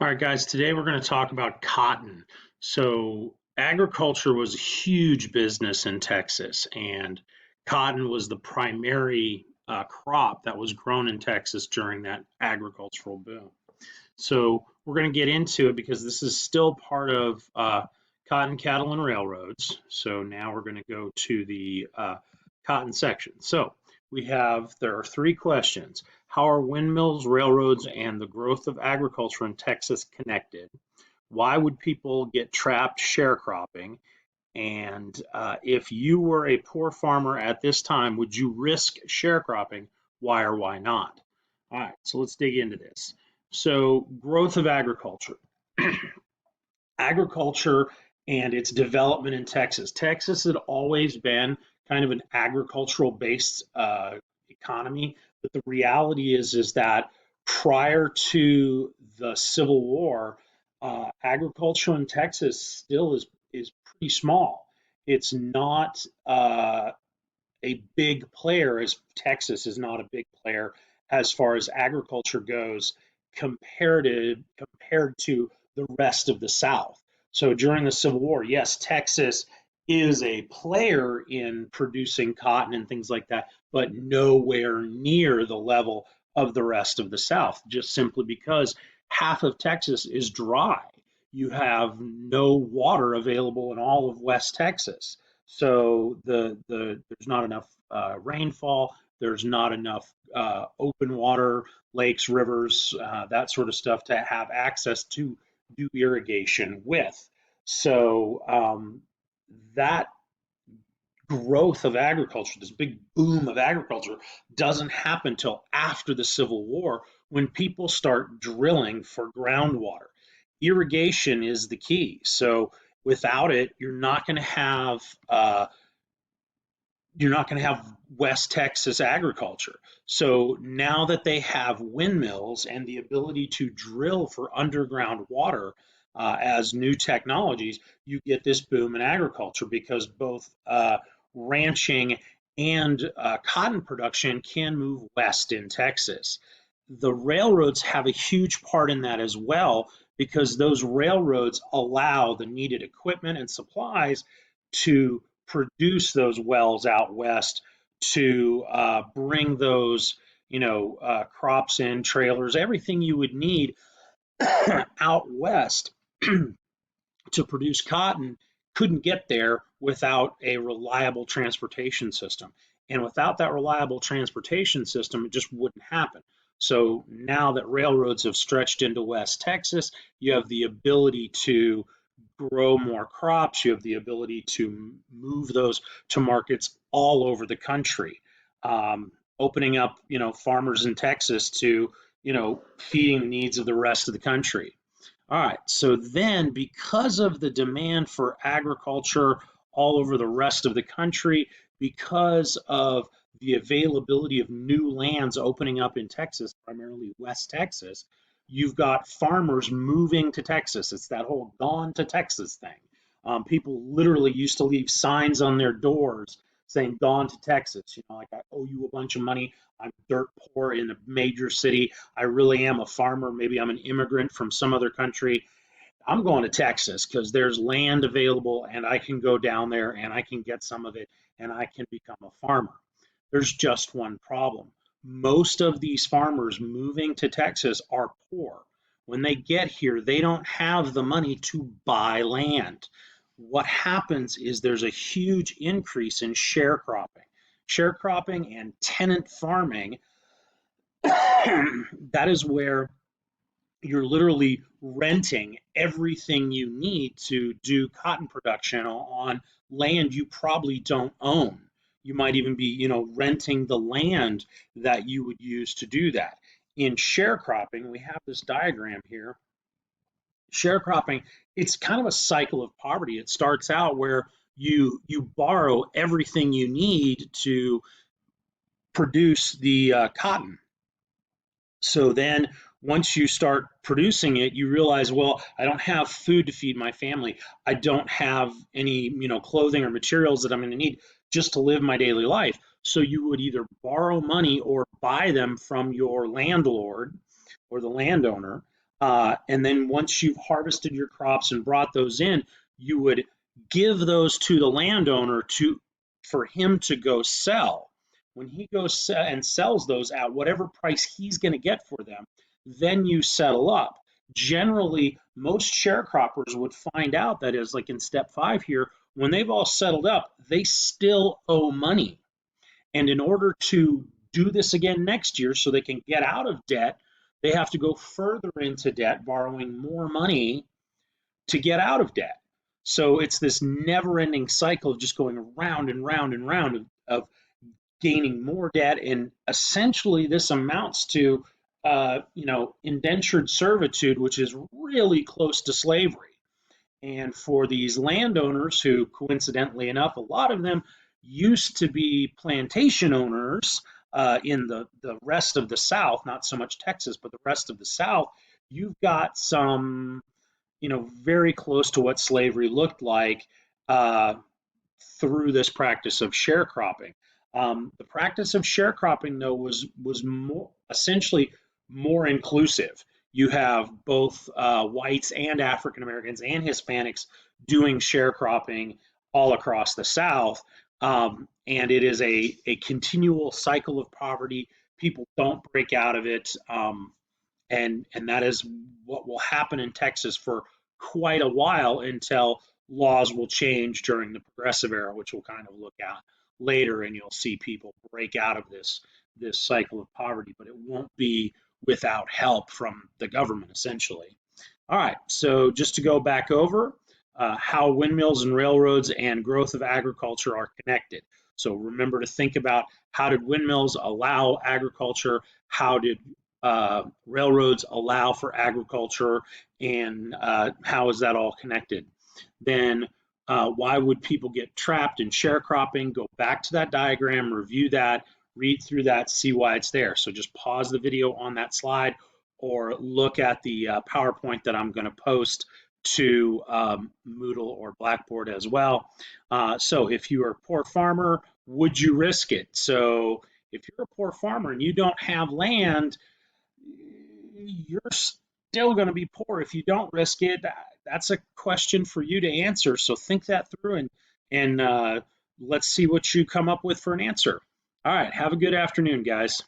All right, guys, today we're going to talk about cotton. So, agriculture was a huge business in Texas, and cotton was the primary crop that was grown in Texas during that agricultural boom. So, we're going to get into it because this is still part of cotton, cattle, and railroads. So, now we're going to go to the cotton section. So, there are three questions. How are windmills, railroads, and the growth of agriculture in Texas connected? Why would people get trapped sharecropping? And if you were a poor farmer at this time, would you risk sharecropping? Why or why not? All right, so let's dig into this. So, growth of agriculture. Agriculture and its development in Texas. Texas had always been kind of an agricultural based economy, but the reality is that prior to the Civil War, agriculture in Texas still is pretty small. It's not a big player, as Texas is not a big player as far as agriculture goes compared to the rest of the South. So during the Civil War, yes, Texas is a player in producing cotton and things like that, but nowhere near the level of the rest of the South, just simply because half of Texas is dry. You have no water available in all of West Texas. So there's not enough rainfall. There's not enough open water, lakes, rivers, that sort of stuff to have access to do irrigation with. So that growth of agriculture, this big boom of agriculture, doesn't happen till after the Civil War when people start drilling for groundwater. Irrigation is the key. So without it, you're not going to have West Texas agriculture. So now that they have windmills and the ability to drill for underground water as new technologies, you get this boom in agriculture because both ranching and cotton production can move west in Texas. The railroads have a huge part in that as well because those railroads allow the needed equipment and supplies to produce those wells out west to bring those crops in, trailers, everything you would need out west to produce cotton couldn't get there without a reliable transportation system. And without that reliable transportation system, it just wouldn't happen. So now that railroads have stretched into West Texas, you have the ability to grow more crops. You have the ability to move those to markets all over the country, opening up, farmers in Texas to, feeding the needs of the rest of the country. All right. So then, because of the demand for agriculture all over the rest of the country, because of the availability of new lands opening up in Texas, primarily West Texas, you've got farmers moving to Texas. It's that whole gone to Texas thing. People literally used to leave signs on their doors saying gone to Texas. Like, I owe you a bunch of money. I'm dirt poor in a major city. I really am a farmer. Maybe I'm an immigrant from some other country. I'm going to Texas because there's land available and I can go down there and I can get some of it and I can become a farmer. There's just one problem. Most of these farmers moving to Texas are poor. When they get here, they don't have the money to buy land. What happens is there's a huge increase in sharecropping. Sharecropping and tenant farming, that is where you're literally renting everything you need to do cotton production on land you probably don't own. You might even be, renting the land that you would use to do that. In sharecropping, we have this diagram here. Sharecropping, it's kind of a cycle of poverty. It starts out where you borrow everything you need to produce the cotton. So then once you start producing it, you realize, well, I don't have food to feed my family. I don't have any, clothing or materials that I'm going to need just to live my daily life. So you would either borrow money or buy them from your landlord or the landowner. And then once you've harvested your crops and brought those in, you would give those to the landowner for him to go sell. When he goes and sells those at whatever price he's going to get for them, then you settle up. Generally, most sharecroppers would find out that is like in step 5 here, when they've all settled up, they still owe money. And in order to do this again next year so they can get out of debt, they have to go further into debt, borrowing more money to get out of debt. So it's this never ending cycle of just going around and round and round of gaining more debt. And essentially, this amounts to, indentured servitude, which is really close to slavery. And for these landowners who, coincidentally enough, a lot of them used to be plantation owners in the rest of the South, not so much Texas, but the rest of the South, you've got some, very close to what slavery looked like through this practice of sharecropping. The practice of sharecropping, though, was more essentially more inclusive. You have both whites and African Americans and Hispanics doing sharecropping all across the South, and it is a continual cycle of poverty. People don't break out of it, and that is what will happen in Texas for quite a while until laws will change during the progressive era, which we'll kind of look at later, and you'll see people break out of this cycle of poverty, but it won't be without help from the government, essentially. All right, so just to go back over how windmills and railroads and growth of agriculture are connected. So remember to think about, how did windmills allow agriculture? How did railroads allow for agriculture? And how is that all connected? Then why would people get trapped in sharecropping? Go back to that diagram, review that, read through that, see why it's there. So just pause the video on that slide or look at the PowerPoint that I'm going to post to Moodle or Blackboard as well. So if you are a poor farmer, would you risk it? So if you're a poor farmer and you don't have land, you're still going to be poor if you don't risk it. That's a question for you to answer. So think that through and let's see what you come up with for an answer. All right, have a good afternoon, guys.